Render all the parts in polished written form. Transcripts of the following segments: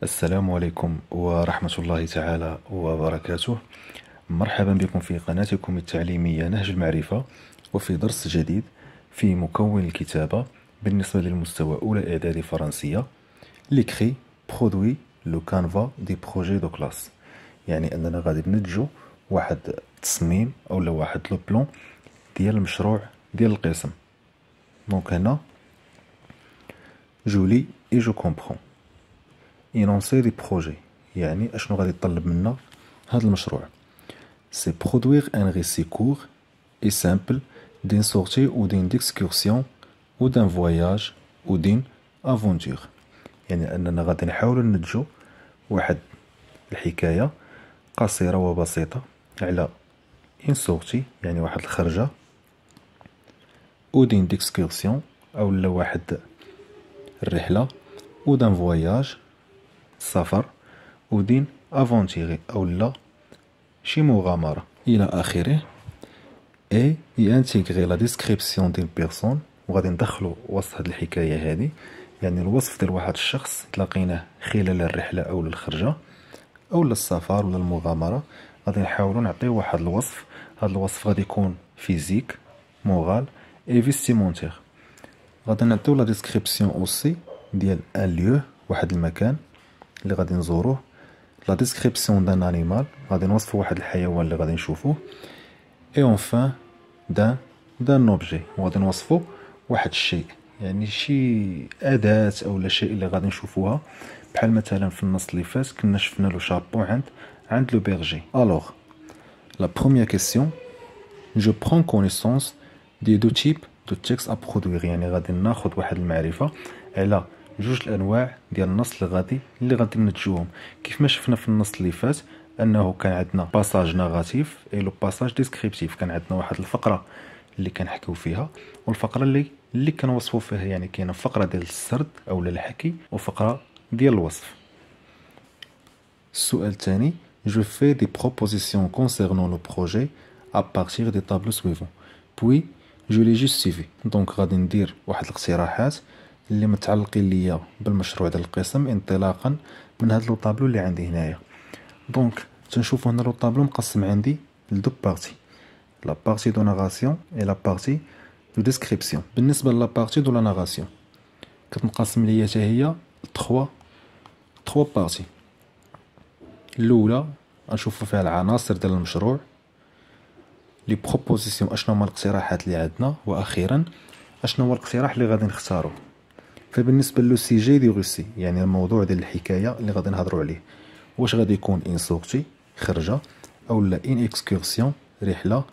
السلام عليكم ورحمة الله تعالى وبركاته. مرحبا بكم في قناتكم التعليمية نهج المعرفة، وفي درس جديد في مكون الكتابة بالنسبة للمستوى أولى إعدادي فرنسية. ليكري برودوي لو كانفا دي بروجي دو كلاس، يعني أننا غادي ننتجو واحد التصميم أو واحد لو بلون ديال المشروع ديال القسم. دونك هنا جولي اي جو كومبخون énoncer des projets، يعني اشنو غادي يطلب منا هذا المشروع. c'est produire un récit court et simple d'une sortie ou d'une excursion ou d'un voyage ou d'une aventure، يعني اننا غادي نحاولوا ننتجو واحد الحكايه قصيره وبسيطه على une sortie، يعني واحد الخرجه، ou d'une excursion او واحد الرحله، ou d'un voyage سفر، ودين افونتيغي او لا شي مغامره الى اخره. اي يانتيغري لا ديسكريبسيون دين بيرسون، وغادي ندخلو وسط هاد الحكايه هادي يعني الوصف ديال واحد الشخص تلاقيناه خلال الرحله او الخرجه او السفر ولا المغامره. غادي نحاولوا نعطيو واحد الوصف. هاد الوصف غادي يكون فيزيك، مورال اي فيستيمونتير. غادي نعطيو لا ديسكريبسيون اوسي ديال ان ليو، واحد المكان اللي غادي نزوروه. لا ديسكريبسيون دان انيمال، غادي نوصفوا واحد الحيوان اللي غادي نشوفوه. اي اونفان دان اوبجي، وغادي نوصفوا واحد الشيء، يعني شي اداه او شيء اللي غادي نشوفوها. بحال مثلا في النص اللي فات كنا شفنا لو شابو عند لو بيرجي. الوغ لا بروميير كيسيون، جو برون كونيسونس دي دو تيب دو تيكست ا برودوير، يعني غادي ناخذ واحد المعرفه على جوج الانواع ديال النص اللي غادي ننتجوهم. كيف ما شفنا في النص اللي فات انه كان عندنا باساج ناراتيف اي لو باساج ديسكريبتيف، كان عندنا واحد الفقره اللي كنحكيو فيها والفقره اللي كنوصفوا فيها، يعني كاينه فقره ديال السرد او الحكي وفقره ديال الوصف. السؤال الثاني، جو في دي بروبوزيسيون كونسيرنون لو بروجي ا بارتير دي طابلو سويفون بوي جو لي جوستيفي. دونك غادي ندير واحد الاقتراحات اللي متعلقين ليا بالمشروع ديال القسم انطلاقا من هاد لو طابلو اللي عندي هنايا. دونك تنشوفوا هنا لو طابلو مقسم عندي لدو بارتي، لا بارتي دو ناراسيون اي لا بارتي دو ديسكريبسيون. بالنسبه لا بارتي دو لا ناراسيون كتنقسم ليا حتى هي 3 بارتي. الاولى غنشوفوا فيها العناصر ديال المشروع، لي بروبوزيسيون اشنو هما الاقتراحات اللي عندنا، واخيرا اشنو هو الاقتراح اللي غادي نختارو. فبالنسبه لو سيجي دي روسي، يعني الموضوع ديال الحكايه اللي غادي نهضروا عليه، واش غادي يكون ان سورتي خرجه، او لا ان اكسكورسيون رحله،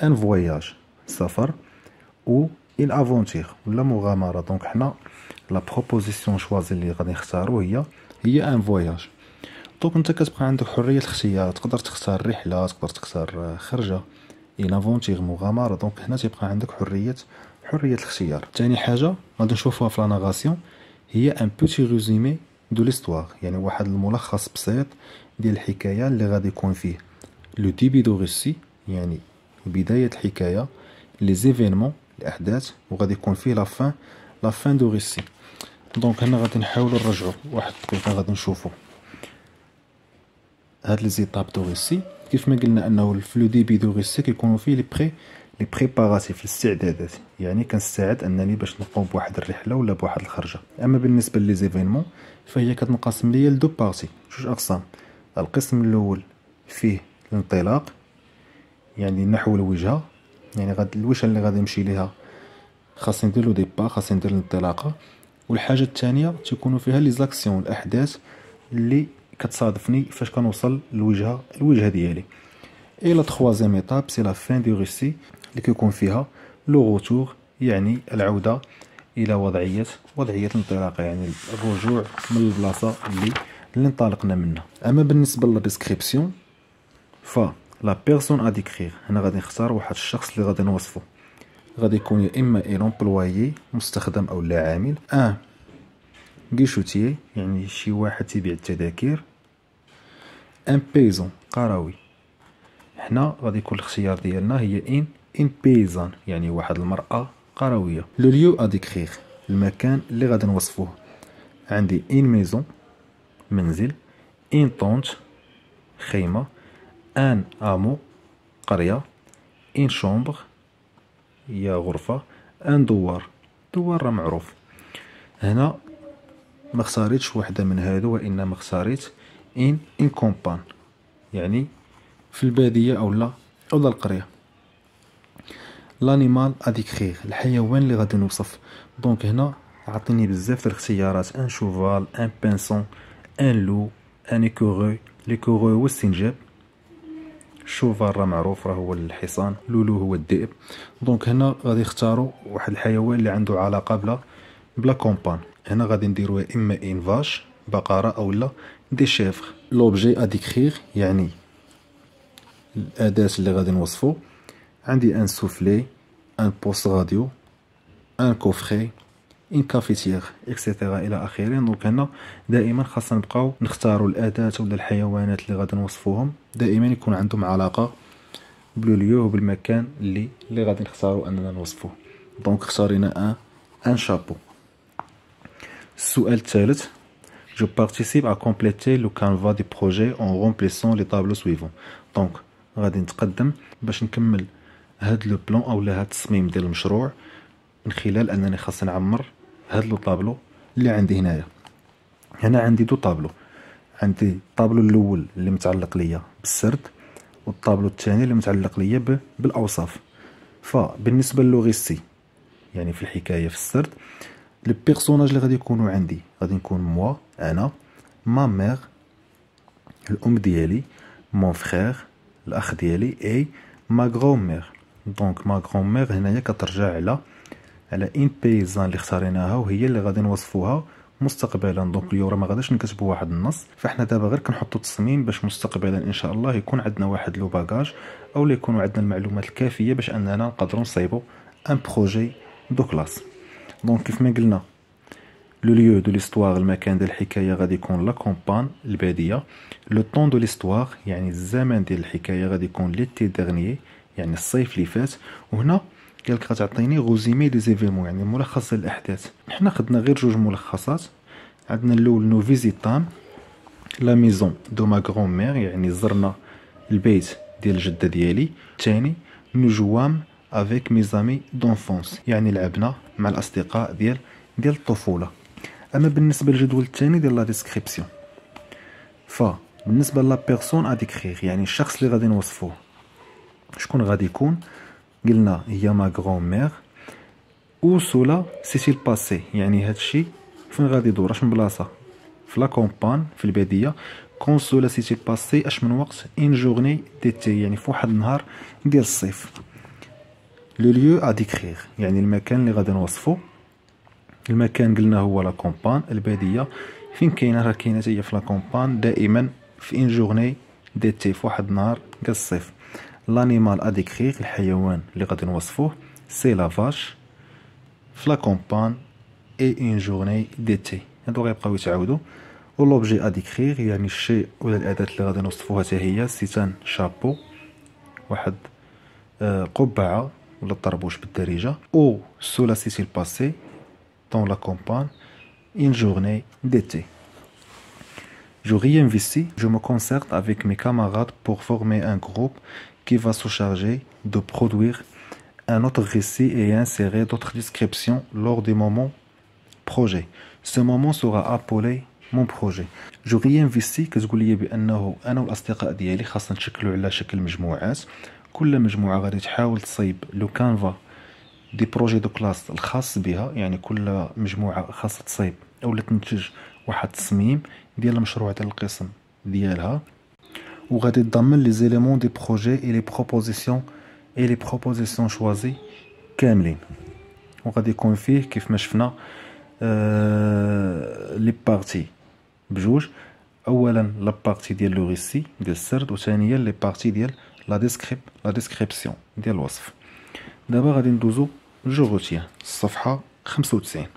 ان فواياج سفر، او ان افونتير ولا مغامره. دونك حنا لا بروبوزيسيون شوازي اللي غادي نختارو هي ان فواياج. دونك انت كتبقى عندك حريه الاختيار، تقدر تختار رحله، تقدر تختار خرجه، ان افونتير مغامره. دونك هنا تيبقى عندك حريه الاختيار. ثاني حاجه غادي نشوفوها في لا ناراسيون هي ان بوتي ريزومي دو ليستوار، يعني واحد الملخص بسيط ديال الحكايه اللي غادي يكون فيه لو ديبي دو ريسي، يعني بدايه الحكايه، لي زيفينمون الاحداث، وغادي يكون فيه لا فان دو ريسي. دونك هنا غادي نحاولوا نرجعوا واحد الدقيقه، غادي نشوفوا هاد لي زيتاب دو ريسي. كيف ما قلنا انه في لو ديبي دو ريسي كيكونوا فيه لي بريباراتيف، الاستعدادات، يعني كنستعد انني باش نقوم بواحد الرحله ولا بواحد الخرجه. اما بالنسبه لي زيفينمون فهي كتنقسم ليا لدو بارتي، جوج اقسام. القسم الاول فيه الانطلاق، يعني نحو الوجهه، يعني الوجهه اللي غادي نمشي ليها خاصني ندير لو ديبار، خاصني ندير الانطلاقه. والحاجه الثانيه تيكونوا فيها لي زاكسيون، الاحداث اللي كتصادفني فاش كنوصل الوجهه ديالي. اي لا تخوازيام ايطاب سي لا فين دو ريسي، اللي كيكون فيها لو روتور، يعني العوده الى وضعيه الانطلاقه، يعني الرجوع من البلاصه اللي انطلقنا منها. اما بالنسبه لا ديسكريبسيون ف لا بيرسون ا ديكرير، هنا غادي نختار واحد الشخص اللي غادي نوصفه. غادي يكون يا اما ان امبلوايي مستخدم او لا عامل، ان غيشوتيي يعني شي واحد تيبيع التذاكر، ان بيزون قروي. حنا غادي يكون الاختيار ديالنا هي ان بيزان، يعني واحد المرأة قروية. لو ليو ا ديكرير، المكان اللي غادي نوصفوه، عندي ان ميزون منزل، ان طونت خيمة، ان امو قرية، ان شومبر هي غرفة، ان دوار دوار راه معروف. هنا ما اختاريتش وحده من هادو، وانما اختاريت ان كومبان يعني في البادية اولا القرية. لانيمال اديكريغ الحيوان اللي غادي نوصف. دونك هنا عطيني بزاف د الاختيارات، ان شوفال، ان بانسون، ان لو، ان ايكوغوي. ليكوغوي هو السنجاب، الشوفال راه معروف راه هو الحصان، لولو هو الذئب. دونك هنا غادي يختاروا واحد الحيوان اللي عنده علاقه بلا كومبان. هنا غادي نديروها اما ان فاش بقره اولا دي شيفر. لوبجي اديكريغ يعني الاداه اللي غادي نوصفو. عندي ان سوفلي، ان بوست راديو، ان كوفري، ان كافيتير اكسيتيرا الى اخره. دونك هنا دائما خاصنا نبقاو نختاروا الاداه ولا الحيوانات اللي غادي نوصفوهم دائما يكون عندهم علاقه بالليو وبالمكان اللي غادي نختاروا اننا نوصفوه. دونك اختارينا ان شابو. السؤال الثالث: Je participe à compléter le canevas du projet en remplissant les tableaux suivants. دونك غادي نتقدم باش نكمل هاد لو بلان اولا هاد التصميم ديال المشروع من خلال انني خاصني نعمر هاد لو طابلو اللي عندي هنايا. هنا عندي دو طابلو، عندي الطابلو الاول اللي متعلق ليا بالسرد، والطابلو الثاني اللي متعلق ليا بالاوصاف. فبالنسبه للوغيسي يعني في الحكايه في السرد، لي بيرسوناج اللي غادي يكونوا عندي غادي نكون موا انا، ما مير الام ديالي، مون فخير الاخ ديالي، اي ما غرومير. دونك ما غرومير هنايا كترجع على ان بيزان اللي اختاريناها وهي اللي غادي نوصفوها مستقبلا. دونك اليوم ما غاديش نكتبوا واحد النص، فاحنا دابا غير كنحطوا تصميم باش مستقبلا ان شاء الله يكون عندنا واحد لو باجاج او يكونوا عندنا المعلومات الكافيه باش اننا نقدروا نصايبوا ان بروجي دو كلاس. دونك كيف ما قلنا لو ليو دو ليستوار المكان ديال الحكايه غادي يكون لا كومبان الباديه. لو طون دو ليستوار يعني الزمن ديال الحكايه غادي يكون ليتي ديرنيي يعني الصيف اللي فات. وهنا قالك غتعطيني غوزيمي دي زيفيرمون يعني ملخص الاحداث. حنا خدنا غير جوج ملخصات. عندنا الاول نو فيزيتان لا ميزون دو ما غرومير يعني زرنا البيت ديال الجده ديالي. الثاني نو جوام افيك مي زامي دونفونس يعني لعبنا مع الاصدقاء ديال الطفوله. اما بالنسبه للجدول الثاني ديال لا ديسكريبسيون، فبالنسبه لا بيرسون ا ديكريغ يعني الشخص اللي غادي نوصفوه شكون غادي يكون. قلنا هي ما غرومير. او سولا سيتي الباسي يعني هادشي فين غادي يدور، اش من بلاصه في لا كومبان في الباديه. كون سولا سيتي الباسي اش من وقت، ان جورني ديتي يعني في واحد النهار ديال الصيف. لو ليو ا ديكريغ يعني المكان اللي غادي نوصفو. المكان قلنا هو لا كومبان الباديه. فين كاينه؟ راه كاينه هي في لا كومبان دائما في ان جورني ديتي في واحد النهار ديال الصيف. لانيمال ا ديكريغ الحيوان اللي غادي نوصفوه سي لا فاش في لا كومبان اي ان جورني ديتي. هادو غيبقاو يتعاودوا. و لوبجي ا ديكريغ يعني الشيء ولا الاداه اللي غادي نوصفوها حتى هي سيتان شابو واحد قبعه ولا الطربوش بالدارجه. او سولا سيتي الباسي dans la campagne une journée d'été. Je réinvestis, je me concerte avec mes camarades pour former un groupe qui va se charger de produire un autre récit et insérer d'autres descriptions lors des moments projet. Ce moment sera appelé mon projet. Je réinvestis كتقول لي بانه انا والاصدقاء ديالي خاصنا نشكلوا على شكل مجموعات. كل مجموعه غادي تحاول تصايب لو كانفا دي بروجي دو كلاس الخاص بها، يعني كل مجموعه خاصه تصايب او تنتج واحد التصميم ديال المشروع ديال القسم ديالها. وغادي تضمن لي زيليمون دي بروجي اي لي بروبوزيسيون شوازي كاملين. وغادي يكون فيه كيف ما شفنا لي بارتي بجوج. اولا لا بارتي ديال لو ريسي ديال السرد، وثانيا لي بارتي ديال لا ديسكريبسيون ديال الوصف. دابا غادي ندوزو جو روتيان الصفحه 95.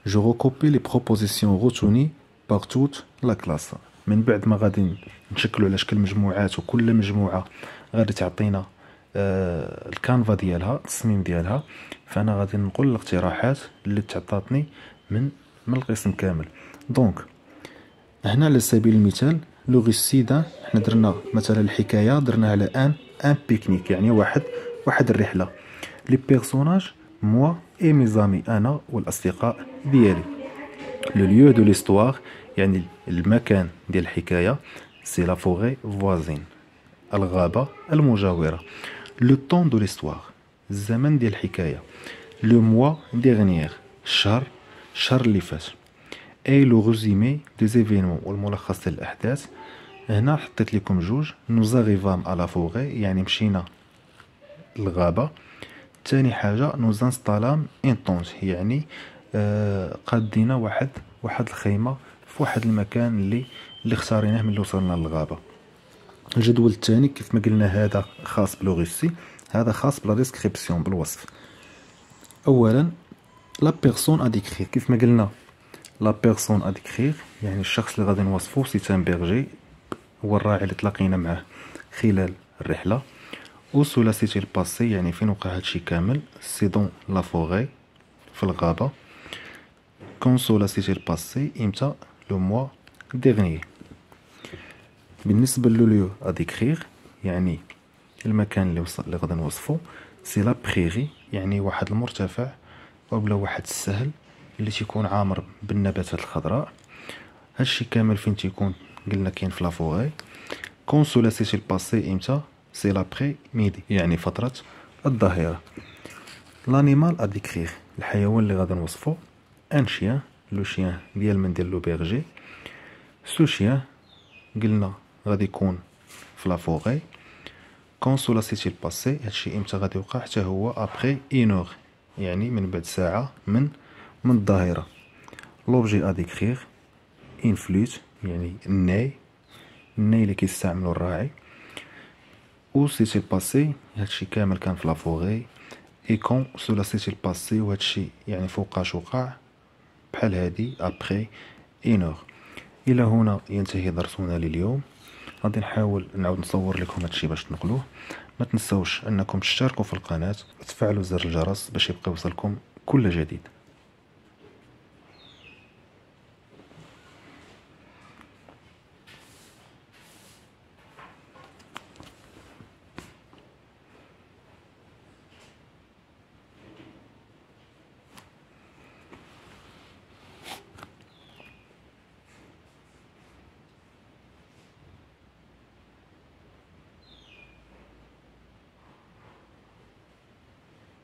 Je recopie les propositions retenues par toute la classe. من بعد ما غادي نشكلوا على شكل مجموعات وكل مجموعه غادي تعطينا الكانفا ديالها التصميم ديالها، فانا غادي نقول الاقتراحات اللي تعطاتني من القسم كامل. دونك هنا على سبيل المثال لو غيسيدا حنا درنا مثلا الحكايه درنا على ان بيكنيك، يعني واحد الرحله. لي بيرسوناج موا اي مي زامي، انا والاصدقاء ديالي. لو ليو دو ليستوار يعني المكان ديال الحكايه سي لا فوغي فوازين، الغابه المجاوره. لو طون دو ليستوار الزمن ديال الحكايه. لو موا ديغنيير الشهر اللي فات. اي لو ريزومي دي زيفينمون والملخص ديال الاحداث. هنا حطيت لكم جوج. نوز اريفام على فوغي يعني مشينا للغابه. ثاني حاجه نوز انستالام ان طونج يعني قادينا واحد الخيمه في واحد المكان اللي اختاريناه ملي وصلنا للغابه. الجدول الثاني كيف ما قلنا هذا خاص بلوغيسي، هذا خاص بلا ديسكريبسيون بالوصف. اولا لا بيرسون ا ديكرير، كيف ما قلنا لا بيرسون ا ديكرير يعني الشخص اللي غادي نوصفو سي ان بيرجي، هو الراعي اللي تلاقينا معاه خلال الرحله. او سو لا سيتي الباسي يعني فين وقع هادشي كامل، سي دون لا فوغي في الغابه. كون سو لا سيتي الباسي امتى، لو موا ديغنيي. بالنسبه لو ا ديكرير يعني المكان اللي غادي نوصفو سي لا بريري يعني واحد المرتفع اولا واحد السهل اللي تيكون عامر بالنباتات الخضراء. هادشي كامل فين تيكون قلنا كاين في لا فوغي. كون سو لا سيتي الباسي امتى، سي لابري ميدي يعني فترة الظهيرة. لانيمال ا ديكرير الحيوان اللي غادي نوصفو ان شيان، لو شيان ديال من ديال لو بيرجي. سو شيان قلنا غادي يكون في لا فوغي. كون سو لا سيتي الباسي هادشي امتى غادي يوقع، حتى هو ابري اينور يعني من بعد ساعة من الظهيرة. لوبجي ا ديكرير ان فلوت يعني الناي اللي كيستعملو الراعي. او سيتي الباسي هادشي كامل كان في لا فوغي. اي كون سو لا سيتي الباسي وهادشي يعني فوقاش وقع بحال هادي ابري اينور. الى هنا ينتهي درسنا لليوم. غادي نحاول نعاود نصور لكم هادشي باش تنقلوه. ما تنسوش انكم تشتركوا في القناة وتفعلوا زر الجرس باش يبقى يوصلكم كل جديد.